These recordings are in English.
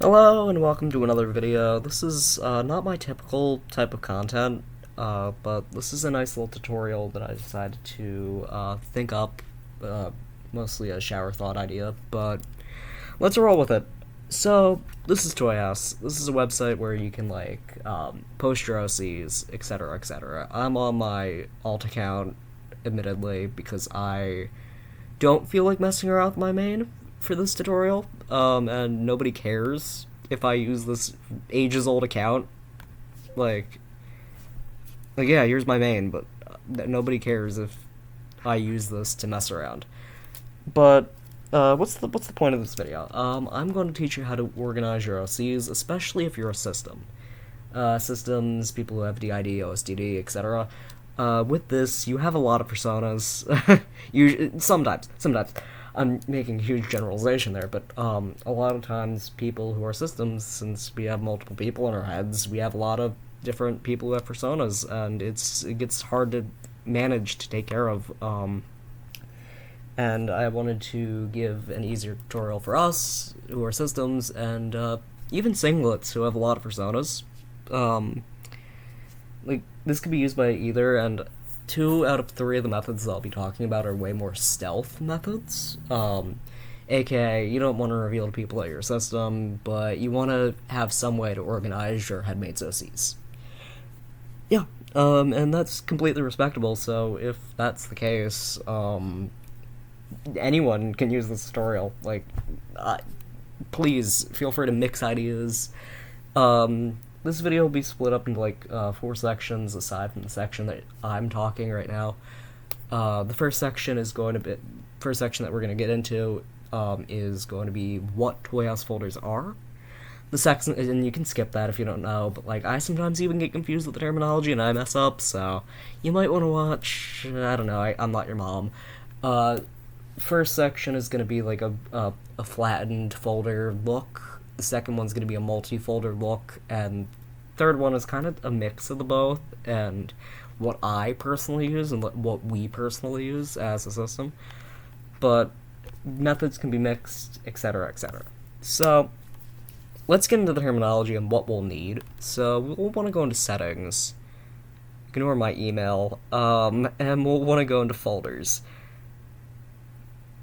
Hello and welcome to another video. This is not my typical type of content, but this is a nice little tutorial that I decided to think up, mostly a shower thought idea, but let's roll with it. So, this is Toyhouse. This is a website where you can, post your OCs, etc., etc. I'm on my alt account, admittedly, because I don't feel like messing around with my main for this tutorial, and nobody cares if I use this ages-old account. Like, yeah, here's my main, but nobody cares if I use this to mess around. But what's the point of this video? I'm going to teach you how to organize your OCs, especially if you're a system. Systems, people who have DID, OSDD, etc. With this, you have a lot of personas. Sometimes. I'm making a huge generalization there, but a lot of times people who are systems, since we have multiple people in our heads, we have a lot of different people who have personas, and it gets hard to manage to take care of. And I wanted to give an easier tutorial for us who are systems, and even singlets who have a lot of personas. This could be used by either, and 2 out of 3 of the methods I'll be talking about are way more stealth methods. AKA, you don't want to reveal to people at your system, but you want to have some way to organize your headmates' OCs. Yeah, and that's completely respectable, so if that's the case, anyone can use this tutorial. Please, feel free to mix ideas. This video will be split up into 4 sections aside from the section that I'm talking right now. The first section that we're going to get into is going to be what Toyhouse folders are. The second, and you can skip that if you don't know, but I sometimes even get confused with the terminology and I mess up, so you might want to watch. I don't know. I'm not your mom. First section is going to be a flattened folder look. The second one's going to be a multi-folder look, and third one is kind of a mix of the both, and what I personally use and what we personally use as a system. But methods can be mixed, etc., etc. So, let's get into the terminology and what we'll need. So, we'll want to go into settings, ignore my email, and we'll want to go into folders.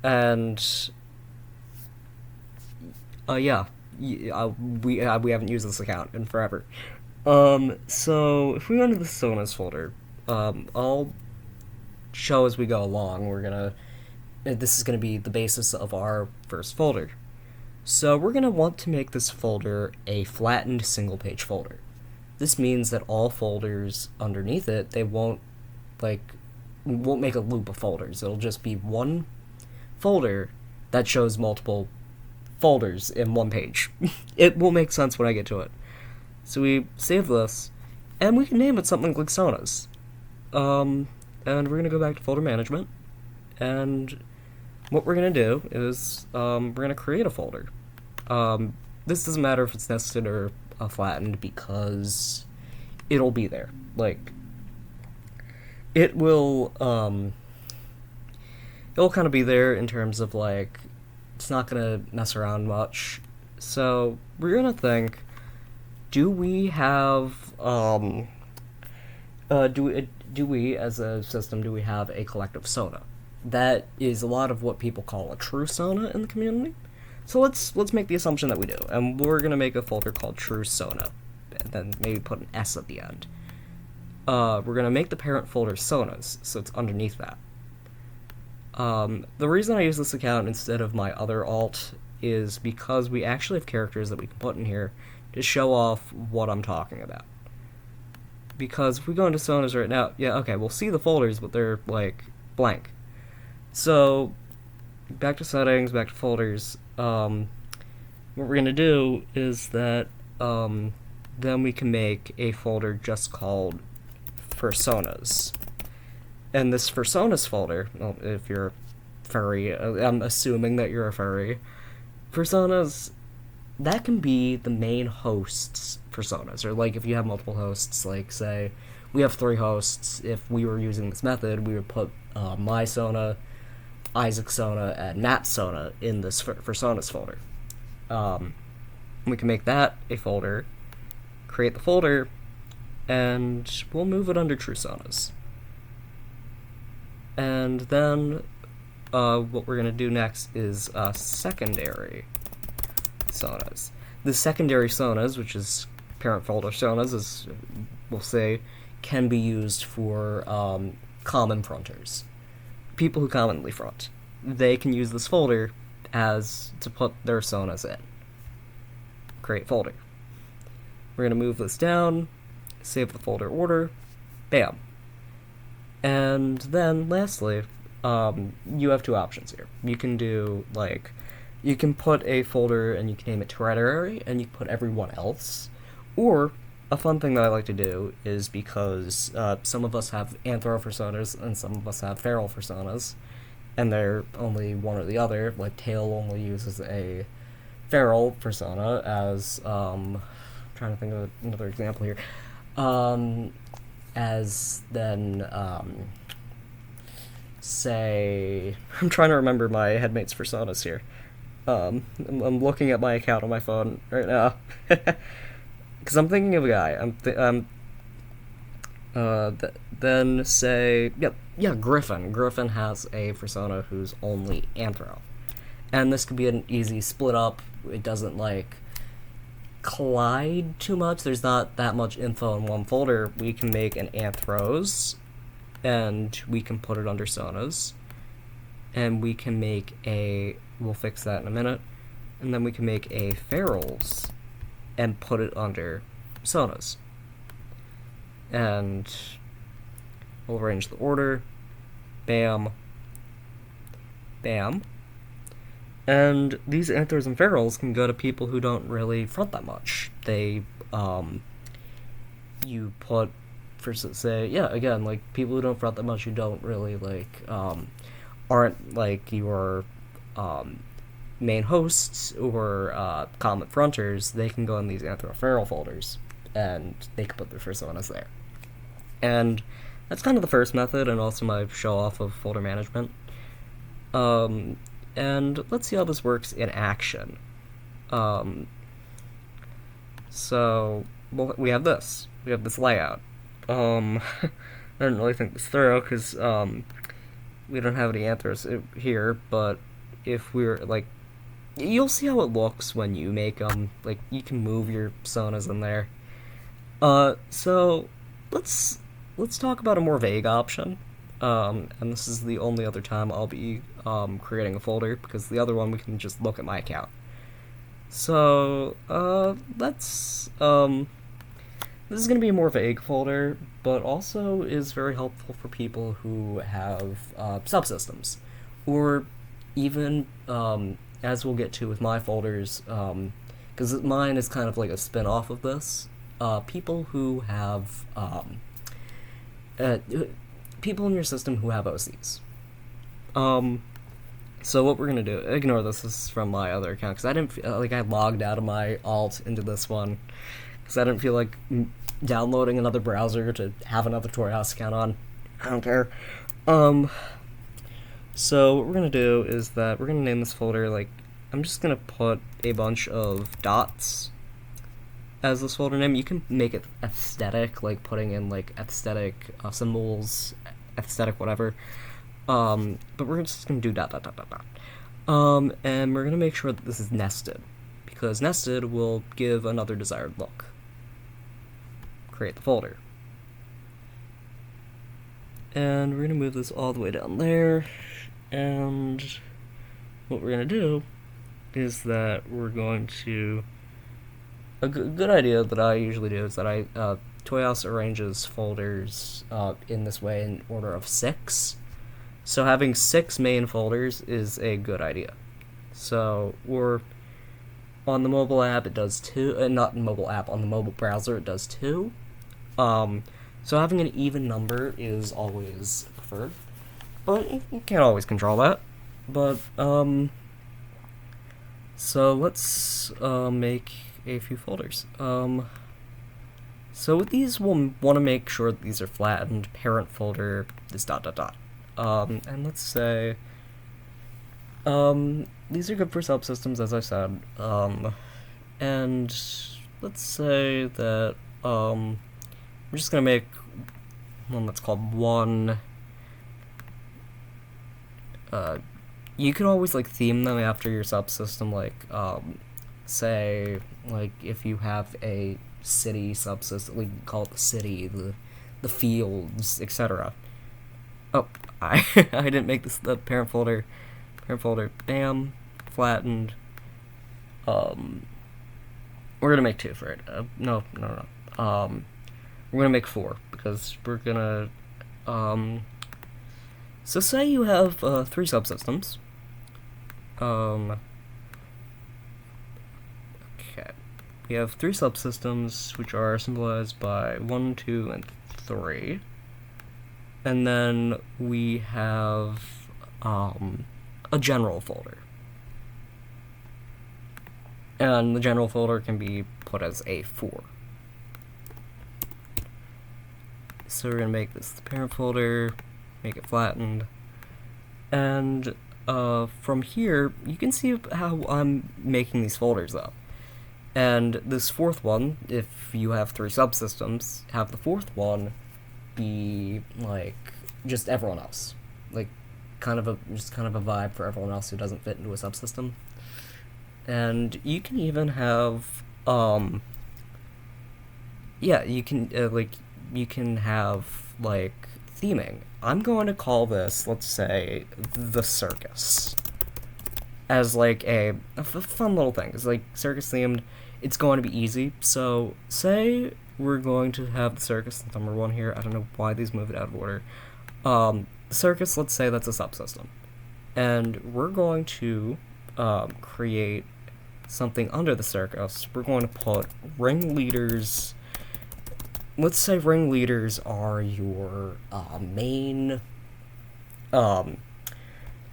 And, we haven't used this account in forever. So if we go into the fursonas folder, I'll show as we go along. This is gonna be the basis of our first folder. So we're gonna want to make this folder a flattened single-page folder. This means that all folders underneath it, they won't make a loop of folders. It'll just be one folder that shows multiple folders in one page. It will make sense when I get to it. So we save this, and we can name it something like Sonas. And we're gonna go back to folder management, and what we're gonna do is we're gonna create a folder. This doesn't matter if it's nested or flattened because it'll be there. It will it'll kind of be there in terms of it's not gonna mess around much. So we're gonna think, do we have do we as a system, do we have a collective sona? That is a lot of what people call a true sona in the community. So let's make the assumption that we do, and we're gonna make a folder called true sona, and then maybe put an S at the end. We're gonna make the parent folder sonas, so it's underneath that. The reason I use this account instead of my other alt is because we actually have characters that we can put in here to show off what I'm talking about. Because if we go into Sonas right now, yeah, okay, we'll see the folders, but they're, blank. So, back to settings, back to folders, what we're gonna do is that, then we can make a folder just called fursonas. And this fursonas folder, well, if you're furry, I'm assuming that you're a furry, fursonas, that can be the main host's personas, or if you have multiple hosts, say we have 3 hosts. If we were using this method, we would put my sona, Isaac sona, and Matt sona in this fursonas folder. We can make that a folder, create the folder, and we'll move it under fursonas. And then what we're going to do next is secondary sonas. The secondary sonas, which is parent folder sonas, as we'll say, can be used for common fronters. People who commonly front. They can use this folder as to put their sonas in. Create folder. We're going to move this down, save the folder order, bam. And then lastly, you have two options here. You can do, like, you can put a folder and you can name it tertiary, and you can put everyone else. Or, a fun thing that I like to do is because some of us have anthro fursonas and some of us have feral fursonas, and they're only one or the other. Like, Tail only uses a feral fursona as, I'm trying to think of another example here, as then, say, I'm trying to remember my headmate's fursonas here. I'm looking at my account on my phone right now. Because I'm thinking of a guy. Then say, yeah, Griffin. Griffin has a fursona who's only anthro. And this could be an easy split up. It doesn't, like, collide too much. There's not that much info in one folder. We can make an anthros, and we can put it under sonas. And we can make we'll fix that in a minute. And then we can make a ferals and put it under sonas. And we'll arrange the order. Bam. Bam. And these anthros and ferals can go to people who don't really front that much. They, you put, for say, yeah, again, like, people who don't front that much, who don't really, like, aren't, like, your, main hosts or, common fronters, they can go in these anthro-feral folders, and they can put their fursonas there. And that's kind of the first method, and also my show-off of folder management. And let's see how this works in action. So, well, we have this. We have this layout. I didn't really think this through, because, we don't have any anthros here, but if we're, like, you'll see how it looks when you make them. Like, you can move your sonas in there. So, let's talk about a more vague option. And this is the only other time I'll be creating a folder, because the other one we can just look at my account. So, this is going to be a more vague folder, but also is very helpful for people who have subsystems, or even, as we'll get to with my folders, because mine is kind of like a spin-off of this, people who have, people in your system who have OCs. So what we're going to do, ignore this is from my other account, because I didn't feel like I logged out of my alt into this one, because I didn't feel like downloading another browser to have another toyhouse account on. I don't care. So what we're going to do is that we're going to name this folder, like, I'm just going to put a bunch of dots as this folder name. You can make it aesthetic, like putting in, like, aesthetic symbols, aesthetic whatever. But we're just going to do ... And we're going to make sure that this is nested, because nested will give another desired look. Create the folder. And we're going to move this all the way down there, and what we're going to do is that we're going to... A good idea that I usually do is that I... Toyhouse arranges folders in this way in order of 6. So having 6 main folders is a good idea. So we're... On the mobile app, it does 2. Not mobile app, on the mobile browser, it does 2. So having an even number is always preferred. But you can't always control that. But, so let's make a few folders. So with these, we'll want to make sure that these are flattened. Parent folder is ... And let's say, these are good for subsystems, as I said. And let's say that I'm just gonna make one that's called one. You can always like theme them after your subsystem, like say like if you have a city subsystem, we can call it the city, the fields, etc. Oh, I I didn't make this the parent folder. Parent folder, bam, flattened. We're gonna make 2 for it. No. We're gonna make 4 because we're gonna. So say you have 3 subsystems. Okay. We have 3 subsystems which are symbolized by 1, 2, and 3. And then we have a general folder. And the general folder can be put as A4. So we're gonna make this the parent folder, make it flattened, and from here you can see how I'm making these folders up. And this 4th one, if you have 3 subsystems, have the 4th one be like just everyone else, like kind of a vibe for everyone else who doesn't fit into a subsystem. And you can even have you can have like theming. I'm going to call this, let's say, the circus, as like a fun little thing. It's like circus themed. It's going to be easy. So say we're going to have the circus number 1 here. I don't know why these moved out of order. The circus, let's say that's a subsystem, and we're going to create something under the circus. We're going to put ringleaders. Let's say ringleaders are your main, the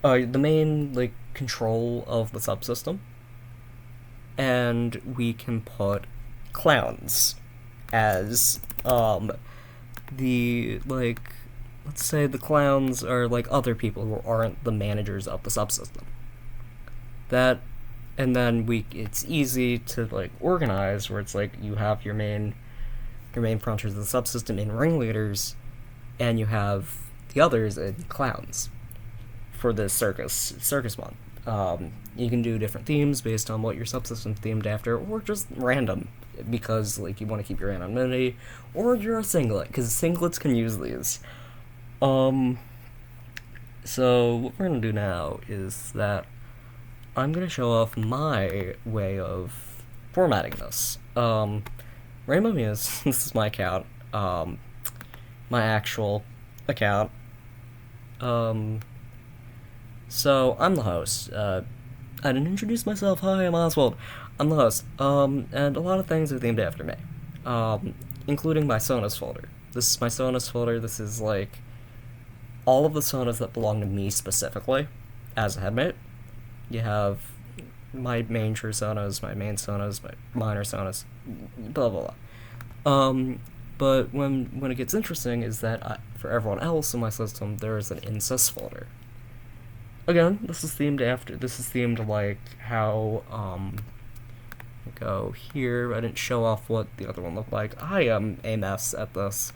main like control of the subsystem, and we can put clowns as the like. Let's say the clowns are like other people who aren't the managers of the subsystem. That, and then it's easy to like organize where it's like you have your main fronters of the subsystem in ringleaders, and you have the others in clowns for the circus one. You can do different themes based on what your subsystem's themed after, or just random because like you want to keep your anonymity, or you're a singlet because singlets can use these. So what we're gonna do now is that I'm gonna show off my way of formatting this. Rainbow Muse, this is my account, my actual account. So I'm the host. I didn't introduce myself. Hi, I'm Oswald. I'm the host. And a lot of things are themed after me, including my Sonas folder. This is my Sonas folder. This is like all of the Sonas that belong to me specifically as a headmate. You have my main true Sonas, my main Sonas, my minor Sonas, blah blah blah. But when it gets interesting is that for everyone else in my system there is an incest folder. Again, this is themed like how go here. I didn't show off what the other one looked like. I am a mess at this.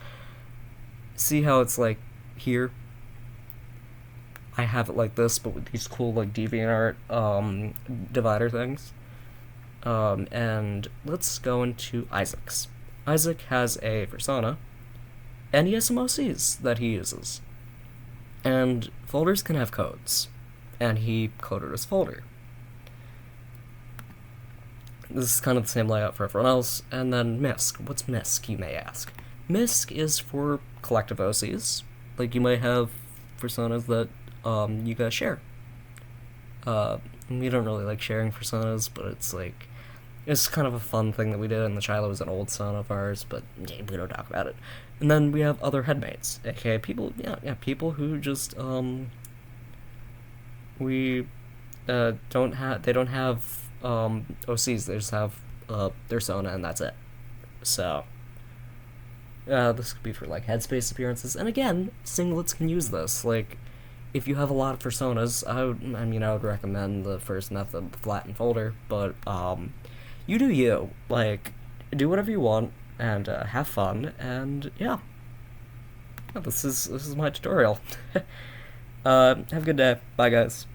See how it's like here? I have it like this, but with these cool like DeviantArt divider things. And let's go into Isaac's. Isaac has a fursona, and he has some OCs that he uses. And folders can have codes, and he coded his folder. This is kind of the same layout for everyone else. And then MISC. What's MISC, you may ask? MISC is for collective OCs. Like you might have fursonas that you guys share. We don't really like sharing fursonas, but it's kind of a fun thing that we did, and the Shiloh was an old son of ours, but yeah, we don't talk about it. And then we have other headmates, aka people, people who just they don't have OCs, they just have their Sona, and that's it. So this could be for like headspace appearances, and again, singlets can use this. Like, if you have a lot of personas, I would recommend the first method, the flatten folder, but you do you. Like, do whatever you want and have fun. And yeah, this is my tutorial. Have a good day. Bye, guys.